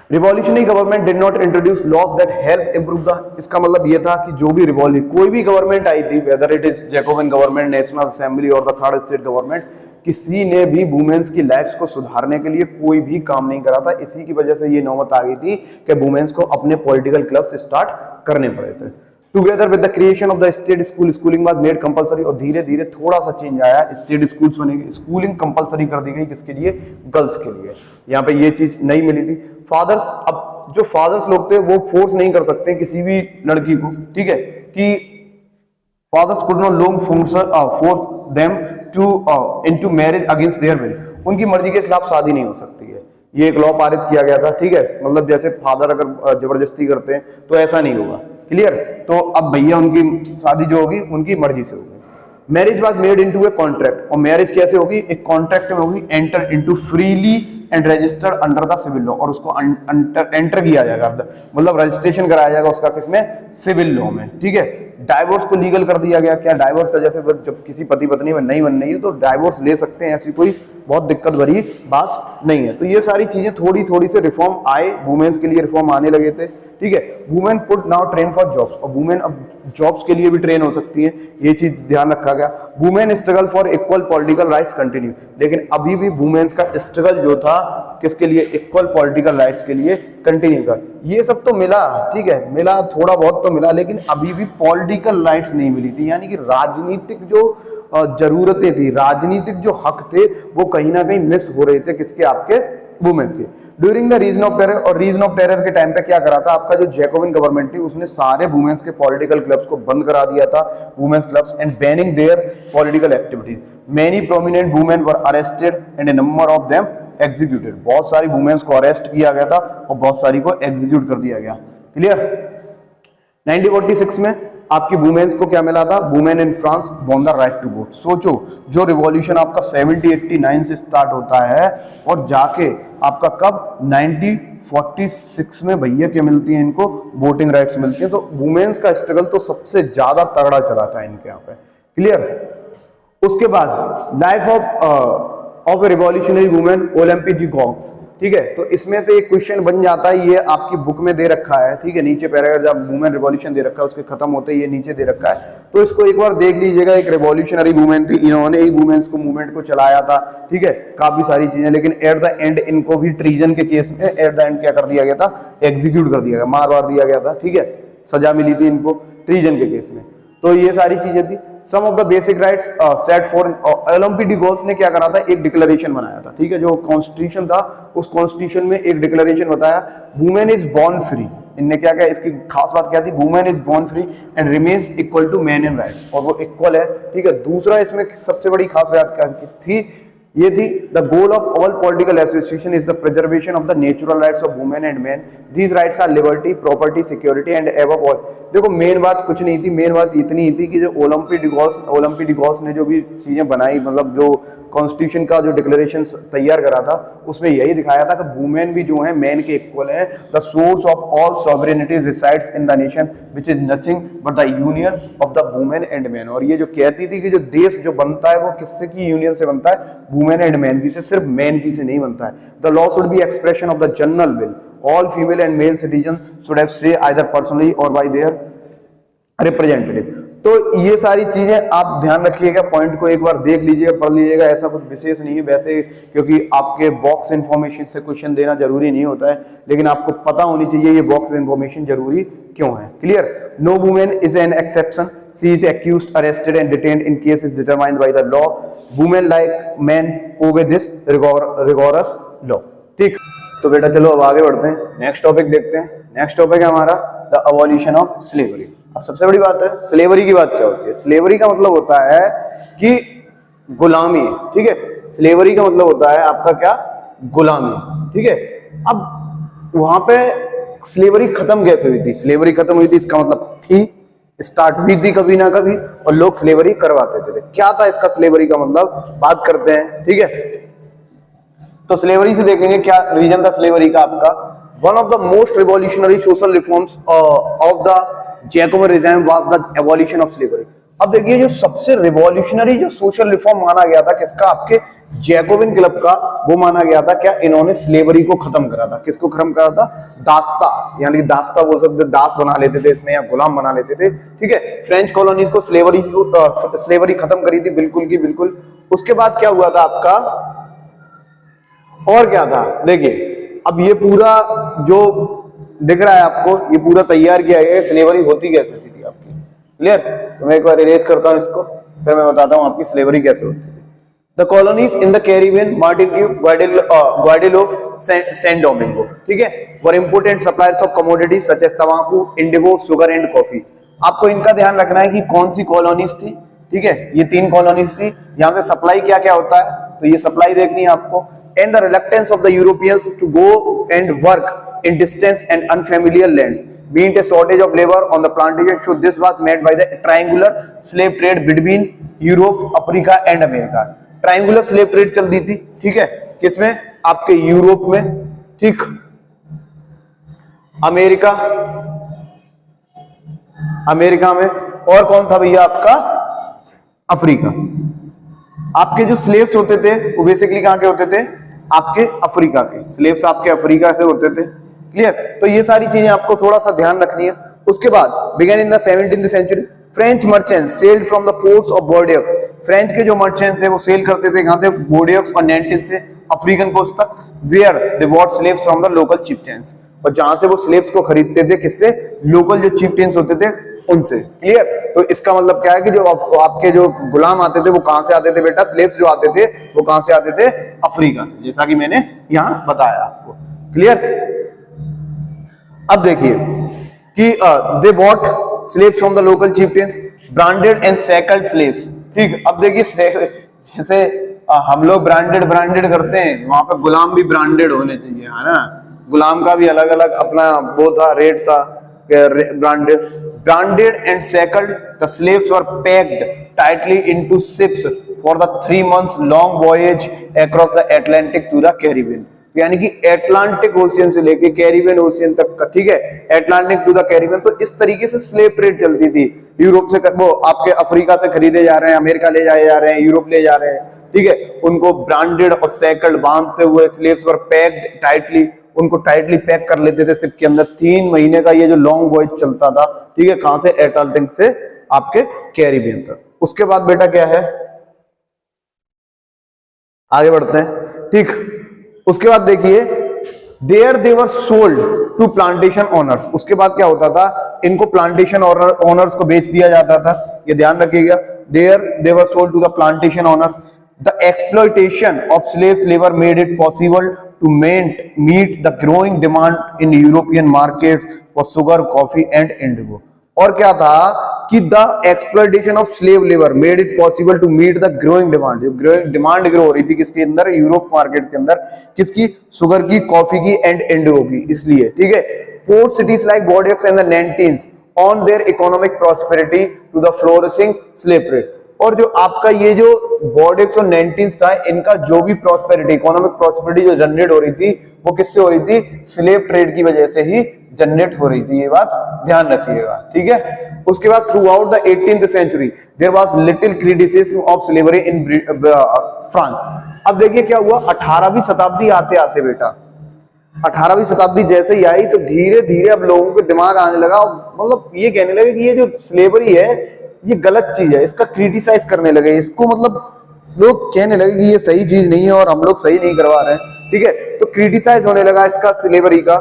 revolutionary government did not introduce laws that help improve the, इसका मतलब यह था कि जो भी कोई भी गवर्नमेंट आई थी, whether it is Jacobian government, national assembly और द थर्ड स्टेट गवर्नमेंट, किसी ने भी वुमेन्स की लाइफ्स को सुधारने के लिए कोई भी काम नहीं करा था। इसी की वजह से ये नौबत आ गई थी कि वुमेन्स को अपने पॉलिटिकल क्लब्स स्टार्ट करने पड़े थे। Together with the creation of the state school, schooling was made compulsory, और धीरे धीरे थोड़ा सा चेंज आया, स्टेट स्कूल्स बनेंगे, स्कूलिंग कंपलसरी कर दी गई, किसके लिए, गर्ल्स के लिए। यहाँ पे ये चीज नहीं मिली थी। फादर्स, अब जो फादर्स लोग थे वो फोर्स नहीं कर सकते किसी भी लड़की को, ठीक है, कि fathers could not long force them to into marriage against their will, उनकी मर्जी के खिलाफ शादी नहीं हो सकती है, ये एक लॉ पारित किया गया था, ठीक है, मतलब जैसे फादर अगर जबरदस्ती करते हैं तो ऐसा नहीं होगा। क्लियर? तो अब भैया उनकी शादी जो होगी उनकी मर्जी से होगी। Marriage was made into a contract, और मैरिज कैसे होगी, एक कॉन्ट्रैक्ट में होगी, enter into freely and registered under the civil law, और उसको एंटर किया जाएगा, मतलब रजिस्ट्रेशन कराया जाएगा उसका किसमें, सिविल लॉ में, ठीक है। डाइवोर्स को लीगल कर दिया गया, क्या डाइवोर्स का, जैसे जब किसी पति पत्नी में नहीं बन रही है तो डाइवोर्स ले सकते हैं, ऐसी कोई बहुत दिक्कत भरी बात नहीं है। तो ये सारी चीजें थोड़ी थोड़ी से रिफॉर्म आए, वुमेन्स के लिए रिफॉर्म आने लगे थे, ठीक है। Women put now train for jobs, और वुमेन अब जॉब्स के लिए भी ट्रेन हो सकती है, ये चीज ध्यान रखा गया। Women struggle for equal political rights continue, लेकिन अभी भी वुमेन्स का स्ट्रगल जो था किसके लिए, इक्वल पॉलिटिकल राइट्स के लिए कंटिन्यू कर। ये सब तो मिला, ठीक है, मिला थोड़ा बहुत तो मिला, लेकिन अभी भी पॉलिटिकल राइट्स नहीं मिली थी, यानी कि राजनीतिक जो जरूरतें थी, राजनीतिक जो हक थे वो कहीं ना कहीं मिस हो रहे थे, किसके, आपके वुमेन्स के। During the reason of terror, और रीजन ऑफ टेरर के टाइम पे क्या करा था आपका जो जैकोबिन गवर्नमेंट थी, उसने सारे वुमेन्स के पॉलिटिकल क्लब्स को बंद करा दिया था, women's clubs, and banning their political activities. Many prominent women were arrested and a number of them executed, बहुत सारी वुमेन्स को अरेस्ट किया गया था और बहुत सारी को एग्जीक्यूट कर दिया गया। क्लियर? 1946 में आपकी वुमेन्स को क्या मिला था, women in France won the right to vote. सोचो, जो रिवॉल्यूशन आपका 1789 से स्टार्ट होता है और जाके आपका कब 1946 में भैया क्या मिलती है, इनको वोटिंग राइट्स मिलती है। तो वुमेन्स का स्ट्रगल तो सबसे ज्यादा तगड़ा चला था इनके यहाँ पे। क्लियर? उसके बाद life of a revolutionary women Olympe de Gouges, ठीक है। तो इसमें से एक क्वेश्चन बन जाता है, ये आपकी बुक में दे रखा है, ठीक है, नीचे पैराग्राफ जब वुमेन रिवॉल्यूशन दे रखा है उसके खत्म होते ही ये नीचे दे रखा है, तो इसको एक बार देख लीजिएगा। एक रिवॉल्यूशनरी वुमेन थी, इन्होंने ही वुमेन्स को मूवमेंट को चलाया था, ठीक है, काफी सारी चीजें, लेकिन एट द एंड इनको भी ट्रीजन के केस में एट द एंड क्या कर दिया गया था, एग्जीक्यूट कर दिया गया, मार वार दिया गया था, ठीक है, सजा मिली थी इनको ट्रीजन के केस में। तो ये सारी चीजें थी। Some of the basic rights set for Olympe de Gouges ने क्या करा था, एक डिक्लेरेशन बनाया था, ठीक है, जो कॉन्स्टिट्यूशन था उस कॉन्स्टिट्यूशन में एक डिक्लेरेशन बताया, वुमेन इज बॉर्न फ्री। इनने क्या कहा, इसकी खास बात क्या थी, women is born free and remains equal to man in rights, और वो इक्वल है, ठीक है। दूसरा इसमें सबसे बड़ी खास बात क्या थी, ये थी the goal of all political association is the preservation of the natural rights of women and man, these rights are liberty, property, security and above all. देखो मेन बात कुछ नहीं थी, मेन बात इतनी ही थी कि जो ओलंपी डिगोस ने जो भी चीजें बनाई, मतलब जो कॉन्स्टिट्यूशन का जो डिक्लेरेशन तैयार करा था, उसमें यही दिखाया था कि वुमेन भी जो है मैन के इक्वल है। The source of all sovereignty resides in the nation which is nothing but the union of the women and man. और ये जो कहती थी कि जो देश जो बनता है वो किससे की यूनियन से बनता है, वुमेन एंड मैन की से, सिर्फ मैन की से नहीं बनता है। The law should be expression of the general will, all female and male citizen should have say either personally और बाय देयर रिप्रेजेंटेटिव। तो ये सारी चीजें आप ध्यान रखिएगा, पॉइंट को एक बार देख लीजिएगा, पढ़ लीजिएगा, ऐसा कुछ विशेष नहीं है वैसे, क्योंकि आपके बॉक्स इन्फॉर्मेशन से क्वेश्चन देना जरूरी नहीं होता है, लेकिन आपको पता होनी चाहिए ये बॉक्स इन्फॉर्मेशन जरूरी क्यों है। Clear? No women is an exception, she is accused, arrested and detained in case is determined by the law, women like man obey this rigorous law. ठीक, तो बेटा चलो अब आगे बढ़ते हैं, नेक्स्ट टॉपिक देखते हैं। नेक्स्ट टॉपिक है हमारा द अबॉलिशन ऑफ स्लेवरी। अब सबसे बड़ी बात है स्लेवरी की बात क्या होती है। स्लेवरी का मतलब होता है कि गुलामी, ठीक है। स्लेवरी का मतलब होता है आपका क्या, गुलामी, ठीक है। अब वहां पे स्लेवरी खत्म कैसे हुई थी? स्लेवरी खत्म हुई थी इसका मतलब थी, स्टार्ट हुई थी कभी ना कभी, और लोग स्लेवरी करवाते थे। क्या था इसका स्लेवरी का मतलब, बात करते हैं, ठीक है। तो स्लेवरी से देखेंगे क्या रीजन था स्लेवरी का आपका। One of the most revolutionary social reforms of the Jacobin regime was the abolition of slavery. अब देखिए जो सबसे रिवॉल्यूशनरी जो सोशल रिफॉर्म माना गया था किसका, आपके जैकोबिन क्लब का, वो माना गया था क्या, इन्होंने स्लेवरी को खत्म करा था। किसको खत्म करा था? दास्ता, यानी दास्ता बोल सकते, दास बना लेते थे इसमें या गुलाम बना लेते थे, ठीक है। फ्रेंच कॉलोनीज को स्लेवरी खत्म करी थी बिल्कुल की बिल्कुल। उसके बाद क्या हुआ था आपका, और क्या था देखिए, अब ये पूरा जो दिख रहा है आपको, ये पूरा तैयार किया गया है। स्लेवरी होती कैसे थी आपकी, क्लियर? तो मैं एक बार इरेज करता हूं इसको, फिर मैं बताता हूं आपकी स्लेवरी कैसे होती थी। The colonies in the Caribbean, Martinique, Guadeloupe, San Domingo, ठीक है, were important suppliers of commodities such as तंबाकू, इंडिगो, शुगर एंड कॉफी। आपको इनका ध्यान रखना है कि कौन सी कॉलोनीज थी, ठीक है। ये 3 कॉलोनीज थी। यहां से सप्लाई क्या क्या होता है, तो ये सप्लाई देखनी है आपको। And the reluctance of the Europeans to go and work in distant and unfamiliar lands, being a shortage of labor on the plantation, so this was made by the triangular slave trade between Europe, Africa and America. Triangular slave trade चलती थी, ठीक है, किसमें, आपके Europe में, ठीक, America में, और कौन था भैया आपका, अफ्रीका। आपके जो स्लेव्स होते थे वो बेसिकली कहां के होते थे, आपके अफ्रीका के स्लेव्स, आपके अफ्रीका से होते थे, क्लियर। तो ये सारी चीजें आपको थोड़ा सा ध्यान रखनी है। उसके बाद began in the 17th century, French merchants sailed from the ports of Bordeaux. French के जो मर्चेंट्स थे वो सेल करते थे कहां से, बोर्डियक्स और नेंटिस से अफ्रीकन कोस्ट तक, where they bought slaves from the local chieftains, और जहां से वो स्लेव्स को खरीदते थे, किससे, लोकल जो चिफ्टेंस होते थे उनसे, क्लियर। तो इसका मतलब क्या है कि जो आपके जो गुलाम आते थे वो कहां से आते थे बेटा, स्लेव्स जो आते थे वो कहां से आते थे, अफ्रीका से, जैसा कि मैंने यहां बताया आपको, क्लियर। अब देखिए कि they bought slaves from the local chieftains, branded and shackled slaves, ठीक। अब देखिए जैसे हम लोग ब्रांडेड करते हैं, वहां पर गुलाम भी ब्रांडेड होने चाहिए, है ना। गुलाम का भी अलग अलग अपना वो था, रेट था, branded and shackled, the slaves were packed tightly into ships for the 3 months long voyage across the Atlantic to the Caribbean. यानी कि एटलांटिक ओशियन से लेके कैरिबियन ओशियन तक का, ठीक है, एटलांटिक टू द कैरिबियन। तो इस तरीके से स्लेव ट्रेड चलती थी। यूरोप से वो आपके अफ्रीका से खरीदे जा रहे हैं, अमेरिका ले जाए जा रहे हैं, यूरोप ले जा रहे हैं, ठीक है। उनको ब्रांडेड और सैकल्ड बांधते हुए, स्लेव्स वर पैक्ड टाइटली, उनको टाइटली पैक कर लेते थे शिप के अंदर। 3 महीने का ये जो लॉन्ग वॉयज चलता था, ठीक है, कहां से, एटलांटिक से आपके कैरिबियन तक। उसके बाद बेटा क्या है, आगे बढ़ते हैं, ठीक। उसके बाद देखिए there they were sold to plantation owners. उसके बाद क्या होता था, इनको प्लांटेशन ओनर्स को बेच दिया जाता था, ये ध्यान रखिएगा। There they were sold to the plantation owners. The exploitation of slave labour made it possible to meet the growing demand in European markets for sugar, coffee and indigo. और क्या था कि the exploitation of slave labour made it possible to meet the growing demand. जो growing demand grow हो रही थी किसके अंदर, यूरोप मार्केट के अंदर, किसकी, शुगर की, कॉफी की एंड इंडिगो की, इसलिए, ठीक है। Port cities like Bordeaux and the Nantes on their economic prosperity to the flourishing slave trade. और जो आपका ये जो बॉर्डियक्स और नेंटीन्स था, इनका जो भी प्रॉस्पेरिटी, इकोनॉमिक प्रॉस्पेरिटी जो जनरेट हो रही थी, वो किससे हो रही थी, स्लेव ट्रेड की वजह से ही जनरेट हो रही थी, ये बात ध्यान रखिएगा, ठीक है। उसके बाद throughout the 18th century there was little criticism of slavery in France. अब देखिए क्या हुआ, 18वीं शताब्दी आते आते बेटा, 18वीं शताब्दी जैसे ही आई तो धीरे धीरे अब लोगों को दिमाग आने लगा, मतलब ये कहने लगे कि ये जो स्लेवरी है ये गलत चीज है, इसका क्रिटिसाइज करने लगे, इसको मतलब लोग कहने लगे कि ये सही चीज नहीं है और हम लोग सही नहीं करवा रहे हैं, ठीक है। तो क्रिटिसाइज होने लगा इसका, स्लेवरी का।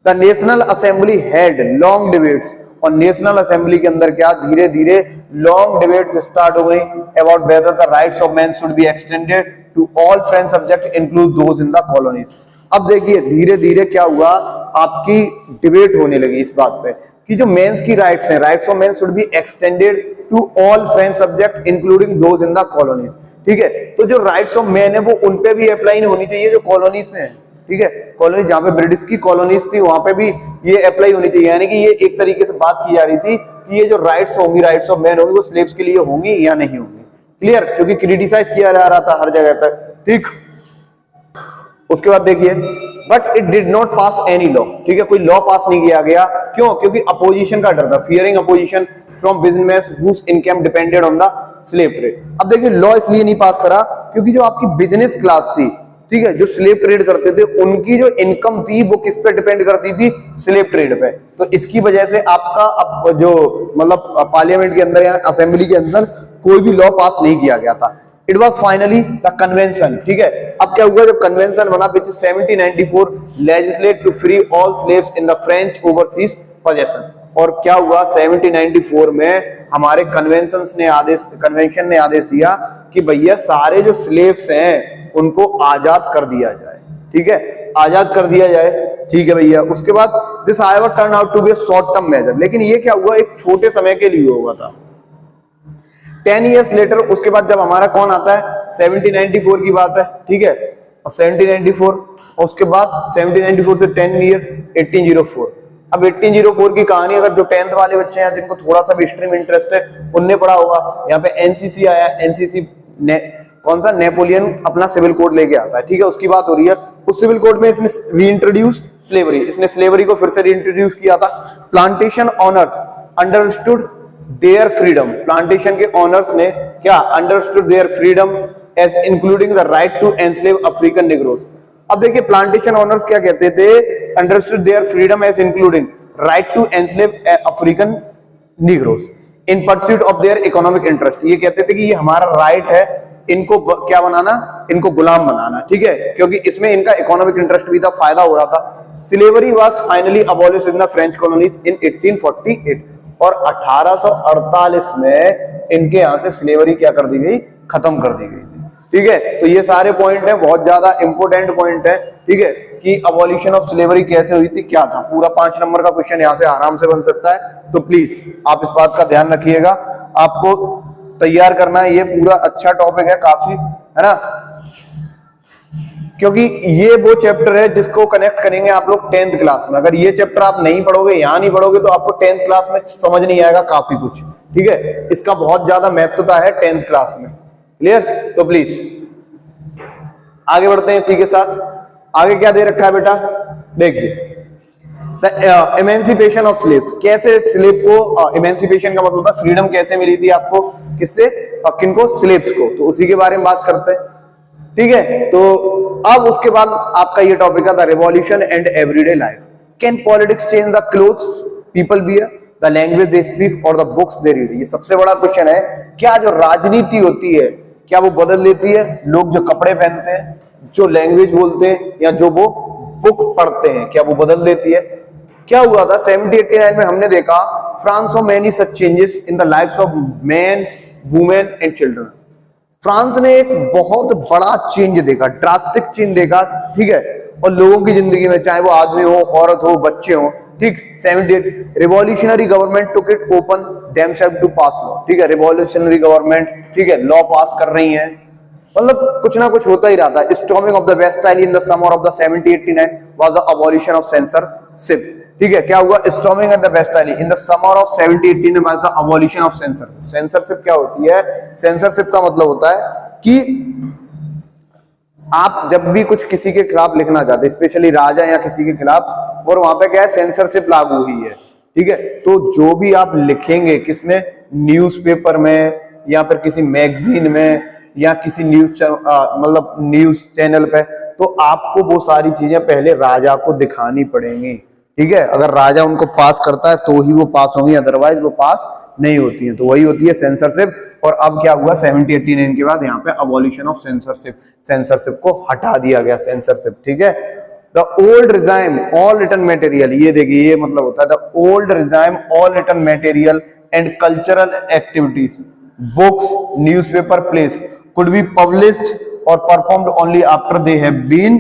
The national assembly had long debates, और नेशनल असेंबली के अंदर क्या, धीरे धीरे लॉन्ग डिबेट्स स्टार्ट हो गई about whether the rights of man should be extended to all French subject include those in the colonies. अब देखिए धीरे धीरे क्या हुआ, आपकी डिबेट होने लगी इस बात पे कि जो मेंस की राइट्स हैं, rights of men should be extended to all French subject including those in the colonies, ठीक है। तो जो राइट्स ऑफ मैन है वो उनपे भी अप्लाई नहीं होनी चाहिए जो कॉलोनीज में है, ठीक है। कॉलोनी जहां पे ब्रिटिश की कॉलोनीज थी वहां पे भी ये अप्लाई होनी चाहिए, यानी कि ये एक तरीके से बात की जा रही थी कि ये जो राइट्स होंगी, राइट्स ऑफ मैन होंगी, वो स्लेव्स के लिए होंगी या नहीं होंगी, क्लियर, क्योंकि क्रिटिसाइज किया जा रहा था हर जगह पर, ठीक। उसके बाद देखिए, but it did not pass any law, ठीक है, कोई लॉ पास नहीं किया गया, क्यों, क्योंकि अपोजिशन का डर था, fearing opposition from businessman whose income depended on the slave trade. अब देखिए लॉ इसलिए नहीं पास करा क्योंकि जो आपकी बिजनेस क्लास थी, ठीक है, जो स्लेव ट्रेड करते थे, उनकी जो इनकम थी वो किस पे डिपेंड करती थी, स्लेव ट्रेड पे। तो इसकी वजह से आपका जो मतलब पार्लियामेंट के अंदर या असेंबली के अंदर कोई भी लॉ पास नहीं किया गया था। It was finally the convention, ठीक है। अब क्या हुआ, जब कन्वेंशन बना which 1794 legislate to free all slaves in the French overseas possession. और क्या हुआ, 1794 में हमारे कन्वेंशन ने आदेश दिया कि भैया सारे जो स्लेव्स हैं उनको आजाद कर दिया जाए, ठीक है, आजाद कर दिया जाए, ठीक है भैया। उसके बाद this however turn out to be a short term measure, लेकिन ये क्या हुआ, एक छोटे समय के लिए हुआ था। 10 years लेटर, उसके बाद जब हमारा कौन आता है, 1794 की बात है, ठीक है, और 1794, उसके बाद 1794 से 10 ईयर 1804। अब 1804 की कहानी अगर जो 10th वाले बच्चे हैं जिनको थोड़ा सा भी हिस्ट्री में इंटरेस्ट है उनने पढ़ा होगा। यहाँ पे एनसीसी आया, एनसीसी ने कौन सा, नेपोलियन अपना सिविल कोड लेके आता है, ठीक है, उसकी बात हो रही है। उस सिविल कोड में इसने रीइंट्रोड्यूस स्लेवरी, इसने स्लेवरी को फिर से रीइंट्रोड्यूस किया था। Plantation owners understood their freedom, plantation के ऑनर्स ने क्या understood their freedom as including the right to enslave African Negroes. अब देखिए प्लांटेशन ऑनर्स क्या कहते थे, understood their freedom as including right to enslave African Negroes in pursuit of their economic interest. ये कहते थे कि ये हमारा राइट है इनको क्या बनाना, इनको गुलाम बनाना, ठीक है, क्योंकि इसमें इनका इकोनॉमिक इंटरेस्ट भी था, फायदा हो रहा था। Slavery was finally abolished in the French colonies इन 1848 और 1848 में इनके यहां से स्लेवरी क्या कर दी गई, खत्म कर दी गई, ठीक है। तो ये सारे पॉइंट है, बहुत ज्यादा इंपोर्टेंट पॉइंट है, ठीक है, कि अबॉलिशन ऑफ स्लेवरी कैसे हुई थी, क्या था। पूरा 5 नंबर का क्वेश्चन यहां से आराम से बन सकता है, तो प्लीज आप इस बात का ध्यान रखिएगा, आपको तैयार करना है। ये पूरा अच्छा टॉपिक है काफी, है ना, क्योंकि ये वो चैप्टर है जिसको कनेक्ट करेंगे आप लोग 10th क्लास में। अगर ये चैप्टर आप नहीं पढ़ोगे, यहां नहीं पढ़ोगे, तो आपको 10th क्लास में समझ नहीं आएगा काफी कुछ, ठीक है। इसका बहुत ज्यादा महत्वता है 10th क्लास में, क्लियर। तो प्लीज आगे बढ़ते हैं इसी के साथ। आगे क्या दे रखा है बेटा, देखिए द इमेंसिपेशन ऑफ स्लेव्स, कैसे स्लेव को, इमेंसिपेशन का मतलब था फ्रीडम कैसे मिली थी आपको, किससे, किनको, स्लेव्स को। तो उसी के बारे में बात करते हैं, ठीक है। तो अब उसके बाद आपका ये टॉपिक है the revolution and everyday life. Can politics change the clothes people wear, the language they speak और द बुक्स दे रीड। ये सबसे बड़ा क्वेश्चन है, क्या जो राजनीति होती है क्या वो बदल देती है, लोग जो कपड़े पहनते हैं, जो लैंग्वेज बोलते हैं, या जो वो बुक पढ़ते हैं, क्या वो बदल देती है। क्या हुआ था 1789 में, हमने देखा France of many such changes in the lives of man, women and children. France ने एक बहुत बड़ा चेंज देखा, ड्रास्टिक चेंज देखा, ठीक है, और लोगों की जिंदगी में, चाहे वो आदमी हो, औरत हो, बच्चे हो, ठीक। 78 revolutionary government took it upon themselves to pass law, ठीक है, रिवॉल्यूशनरी गवर्नमेंट, ठीक है, लॉ पास कर रही है, मतलब कुछ ना कुछ होता ही रहता है। Storming of the Bastille in the summer of the 1789 was the abolition of censorship, ठीक है। क्या हुआ? Storming of the Bastille in the summer of 1789 was the abolition of censorship. क्या होती है सेंसरशिप? का मतलब होता है कि आप जब भी कुछ किसी के खिलाफ लिखना चाहते, स्पेशली राजा या किसी के खिलाफ, और वहां पे क्या है, सेंसरशिप लागू हुई है, ठीक है। तो जो भी आप लिखेंगे किसमें, न्यूज़पेपर में या फिर किसी मैगजीन में या किसी मतलब न्यूज चैनल पे, तो आपको वो सारी चीजें पहले राजा को दिखानी पड़ेंगी, ठीक है। अगर राजा उनको पास करता है तो ही वो पास होंगी, अदरवाइज वो पास नहीं होती है। तो वही होती है सेंसरशिप। और अब क्या हुआ 1789 के बाद यहाँ पे अबॉलिशन ऑफ सेंसरशिप को हटा दिया गया, सेंसरशिप, ठीक है। The old regime all written material, ये देखिए ये मतलब होता है the old regime all written material and cultural activities, books, newspaper, plays could be published or performed only after they have been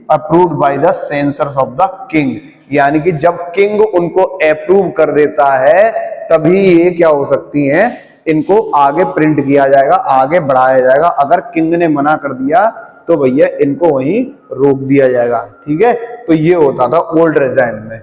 approved by the censors of the king। यानी कि जब king उनको अप्रूव कर देता है तभी ये क्या हो सकती हैं, इनको आगे प्रिंट किया जाएगा, आगे बढ़ाया जाएगा। अगर किंग ने मना कर दिया तो भैया इनको वहीं रोक दिया जाएगा, ठीक है। तो ये होता था ओल्ड रिजाइम में,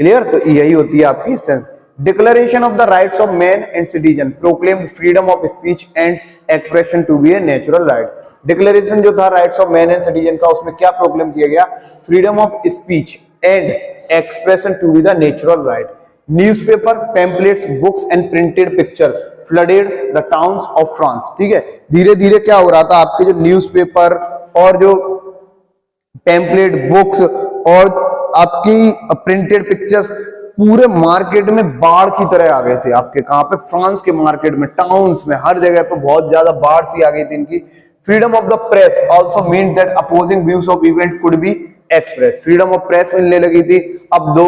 क्लियर। तो यही होती है आपकी sense. Declaration of the rights of man and citizen proclaimed freedom of speech and expression to be a natural right। Declaration जो था rights of man and citizen का, उसमें क्या proclaim किया गया? Freedom of speech and expression to be the natural right। Newspaper, pamphlets, books and printed picture flooded the towns of France, ठीक है। धीरे धीरे क्या हो रहा था, आपके जो न्यूज़पेपर और जो पैम्पलेट, बुक्स और आपकी प्रिंटेड पिक्चर्स पूरे मार्केट में बाढ़ की तरह आ गए थे आपके, कहां पे, फ्रांस के मार्केट में, टाउन्स में, हर जगह पे बहुत ज्यादा बाढ़ सी आ गई थी इनकी। Freedom of the press also mean that opposing views of event could be express. Freedom of press मिलने लगी थी। अब दो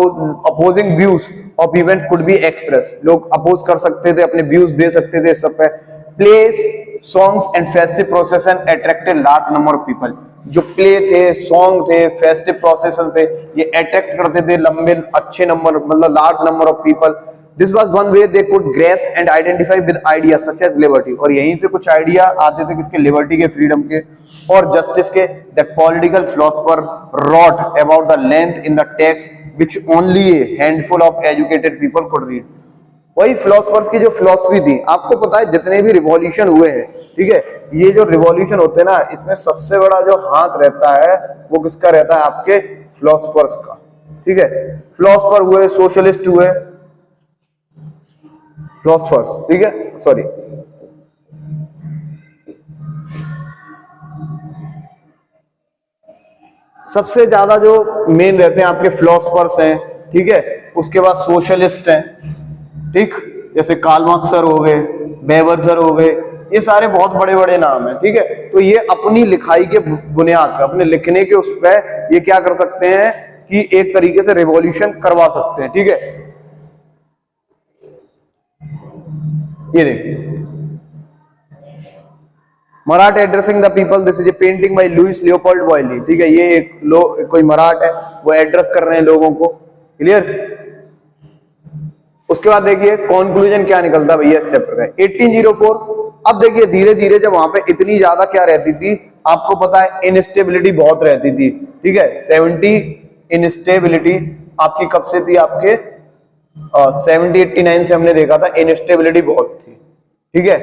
opposing views of event could be express, लोग अपोज कर सकते थे, अपने व्यूज दे सकते थे सब पे। Plays, songs and festive procession attracted large number of people. जो प्ले थे, सॉन्ग थे, फेस्टिव प्रोसेशन थे, ये अट्रैक्ट करते थे लंबे अच्छे नंबर, मतलब large number of people. This was one way they could grasp and identify with idea such as liberty. और यहीं से कुछ आइडिया आते थे किसके, लिबर्टी के, फ्रीडम के और जस्टिस के। That political philosopher wrote about the length in the text which only a handful of educated people could read. वही फिलोसफर्स की जो फिलोसफी थी, आपको पता है जितने भी रिवॉल्यूशन हुए हैं, ठीक है, ये जो रिवॉल्यूशन होते हैं ना, इसमें सबसे बड़ा जो हाथ रहता है वो किसका रहता है, आपके फिलोसफर्स का, ठीक है। फिलोसफर हुए, सोशलिस्ट हुए, फिलोसफर्स, ठीक है, सॉरी, सबसे ज्यादा जो मेन रहते हैं आपके फिलोसफर्स हैं, ठीक है। उसके बाद सोशलिस्ट हैं, ठीक, जैसे कार्ल मार्क्स सर हो गए, वेबर सर हो गए, ये सारे बहुत बड़े बड़े नाम हैं, ठीक है। तो ये अपनी लिखाई के बुनियाद पे, अपने लिखने के उस पे ये क्या कर सकते हैं कि एक तरीके से रिवॉल्यूशन करवा सकते हैं, ठीक है। ये देखिए, Marat addressing the people, this is a painting by Louis Leopold Boilly, ठीक है। ये एक कोई मराठ है, वो एड्रेस कर रहे हैं लोगों को, क्लियर। उसके बाद देखिए कंक्लूजन क्या निकलता भैया इस चैप्टर का, 1804। अब देखिए धीरे धीरे जब वहां पे इतनी ज्यादा क्या रहती थी, आपको पता है इनस्टेबिलिटी बहुत रहती थी, ठीक है। 70 इनस्टेबिलिटी आपकी कब से थी, आपके 1789 से हमने देखा था इनस्टेबिलिटी बहुत थी, ठीक है।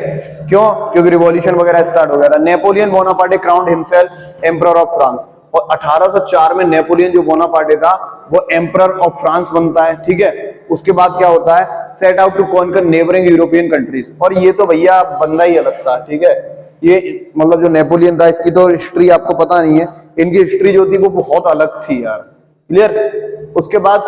क्यों? क्योंकि रिवॉल्यूशन वगैरह स्टार्ट हो गया था। Napoleon Bonaparte crowned himself emperor of France, और 1804 में नेपोलियन जो बोनापार्टे था वो एम्परर ऑफ फ्रांस बनता है, ठीक है। उसके बाद क्या होता है, set out to conquer neighbouring European countries. और ये तो भैया बंदा ही अलग था, ठीक है। ये मतलब जो नेपोलियन था, इसकी तो हिस्ट्री आपको पता नहीं है, इनकी हिस्ट्री जो थी वो बहुत अलग थी यार, क्लियर। उसके बाद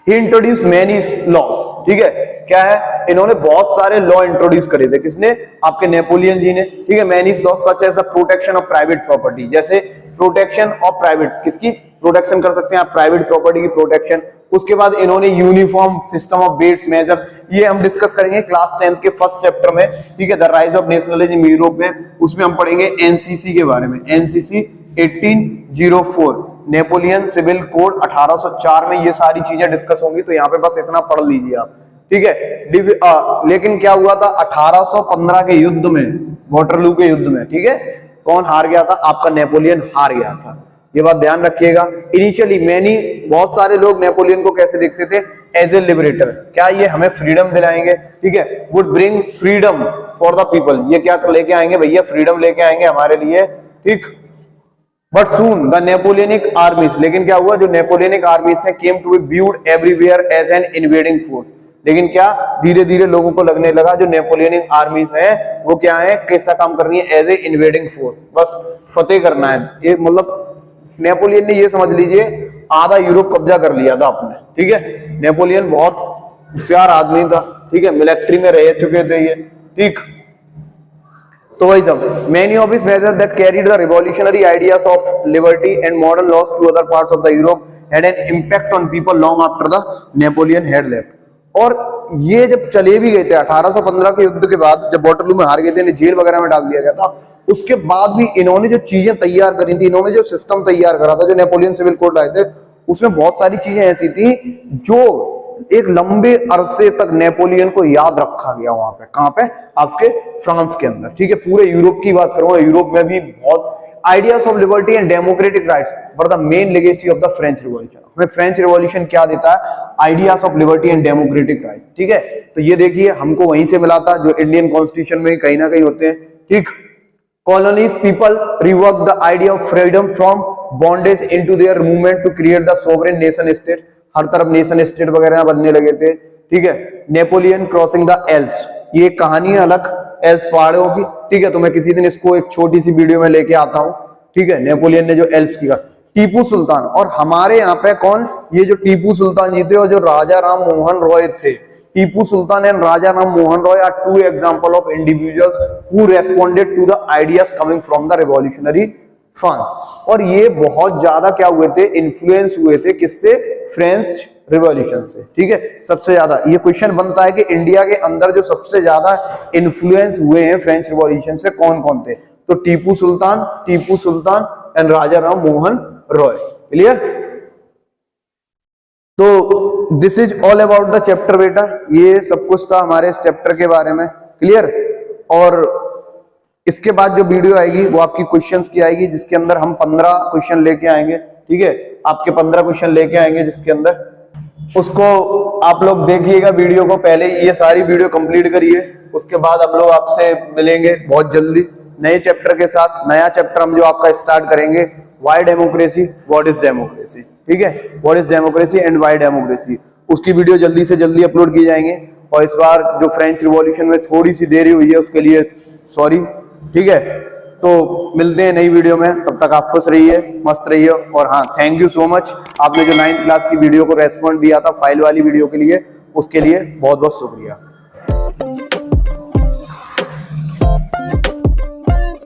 ही इंट्रोड्यूस मैनी लॉस, ठीक है। क्या है, इन्होंने बहुत सारे लॉ इंट्रोड्यूस करे थे, किसने, आपके नेपोलियन जी ने, ठीक है। Many laws such as the protection of private property, जैसे प्रोटेक्शन ऑफ प्राइवेट, किसकी प्रोटेक्शन कर सकते हैं आप, प्राइवेट प्रॉपर्टी की प्रोटेक्शन। उसके बाद इन्होंने uniform system of weights measure, ये हम डिस्कस करेंगे क्लास 10 के फर्स्ट चैप्टर में, ठीक है। The rise of nationalism Europe में, उसमें हम पढ़ेंगे एनसीसी के बारे में, एनसीसी 1804। नेपोलियन सिविल कोड 1804 में ये सारी चीजें डिस्कस होंगी, तो यहाँ पे बस इतना पढ़ लीजिए आप, ठीक है। लेकिन क्या हुआ था 1815 के युद्ध में, वाटरलू के युद्ध में, ठीक है, कौन हार गया था? आपका नेपोलियन हार गया था। ये बात ध्यान रखिएगा। इनिशियली बहुत सारे लोग नेपोलियन को कैसे देखते थे? As a liberator. क्या ये हमें फ्रीडम दिलाएंगे, ठीक है, would bring freedom for the people. ये क्या लेके आएंगे भैया? फ्रीडम लेके आएंगे हमारे लिए, ठीक। But soon the Napoleonic armies, लेकिन क्या हुआ? जो नेपोलियनिक आर्मीज है came to be viewed everywhere as an invading force. लेकिन क्या धीरे धीरे लोगों को लगने लगा जो नेपोलियनिक आर्मीज है वो क्या है, कैसा काम कर रही है? एज ए इन्वेडिंग फोर्स, बस फतेह करना है। ये मतलब नेपोलियन ने, ये समझ लीजिए, आधा यूरोप कब्जा कर लिया था आपने, ठीक है। नेपोलियन बहुत होशियार आदमी था, ठीक है, मिलिट्री में रह चुके थे ये, ठीक। तो वही सब, many of his measures that carried the revolutionary ideas of liberty and modern laws to other parts of the Europe had an impact on people long after the Napoleon had left. और ये जब चले भी गए थे 1815 के युद्ध के बाद, जब वाटरलू में हार गए थे, इन्हें जेल वगैरह में डाल दिया गया था, उसके बाद भी इन्होंने जो चीजें तैयार करी थी, इन्होंने जो सिस्टम तैयार करा था, जो नेपोलियन सिविल कोड लाए थे, उसमें बहुत सारी चीजें ऐसी थी जो एक लंबे अरसे तक नेपोलियन को याद रखा गया वहां पे। कहां पे? आपके फ्रांस के अंदर, ठीक है। पूरे यूरोप की बात करूंगा, यूरोप में भी बहुत ideas of liberty and democratic rights were the main legacy of the French revolution. हमें फ्रेंच रिवॉल्यूशन क्या देता है? Ideas of liberty and democratic right, ठीक है। तो ये देखिए हमको वहीं से मिला था, जो इंडियन कॉन्स्टिट्यूशन में कहीं ना कहीं होते हैं, ठीक। Colonies people rework the idea of freedom from bondage into their movement to create the sovereign nation state। हर तरफ नेशन स्टेट वगैरह बनने लगे थे, ठीक है। नेपोलियन क्रॉसिंग द एल्प्स, ये कहानी है अलग, एल्प्स पहाड़ों की, ठीक है। तो मैं किसी दिन इसको एक छोटी सी वीडियो में लेके आता हूं, ठीक है। नेपोलियन ने जो एल्प्स किया। टीपू सुल्तान, और हमारे यहाँ पे कौन? ये जो टीपू सुल्तान जी थे और जो राजा राम मोहन रॉय थे। Tipu Sultan and Raja Ram Mohan Roy are two examples of individuals who responded to the ideas coming from the revolutionary France। और ये बहुत ज्यादा क्या हुए थे? इन्फ्लुएंस हुए थे किससे? फ्रेंच रिवॉल्यूशन से, ठीक है। सबसे ज्यादा ये क्वेश्चन बनता है कि इंडिया के अंदर जो सबसे ज्यादा इन्फ्लुएंस हुए हैं फ्रेंच रिवॉल्यूशन से, कौन कौन थे? तो टीपू सुल्तान एंड राजा राम मोहन रॉय। क्लियर? तो this is all about the chapter बेटा, ये सब कुछ था हमारे इस चैप्टर के बारे में। क्लियर? और इसके बाद जो वीडियो आएगी वो आपकी क्वेश्चंस की आएगी, जिसके अंदर हम 15 क्वेश्चन लेके आएंगे, ठीक है। आपके 15 क्वेश्चन लेके आएंगे, जिसके अंदर उसको आप लोग देखिएगा वीडियो को, पहले ये सारी वीडियो कंप्लीट करिए, उसके बाद हम लोग आपसे मिलेंगे बहुत जल्दी नए चैप्टर के साथ। नया चैप्टर हम जो आपका स्टार्ट करेंगे, Y democracy, what is democracy, ठीक है। What is democracy and Y democracy, उसकी वीडियो जल्दी से जल्दी अपलोड की जाएंगे। और इस बार जो फ्रेंच रिवॉल्यूशन में थोड़ी सी देरी हुई है उसके लिए सॉरी, ठीक है। तो मिलते हैं नई वीडियो में, तब तक आप खुश रहिए, मस्त रहिए। और हाँ, थैंक यू सो मच, आपने जो 9th क्लास की वीडियो को रेस्पॉन्ड दिया था फाइल वाली वीडियो के लिए, उसके लिए बहुत बहुत शुक्रिया।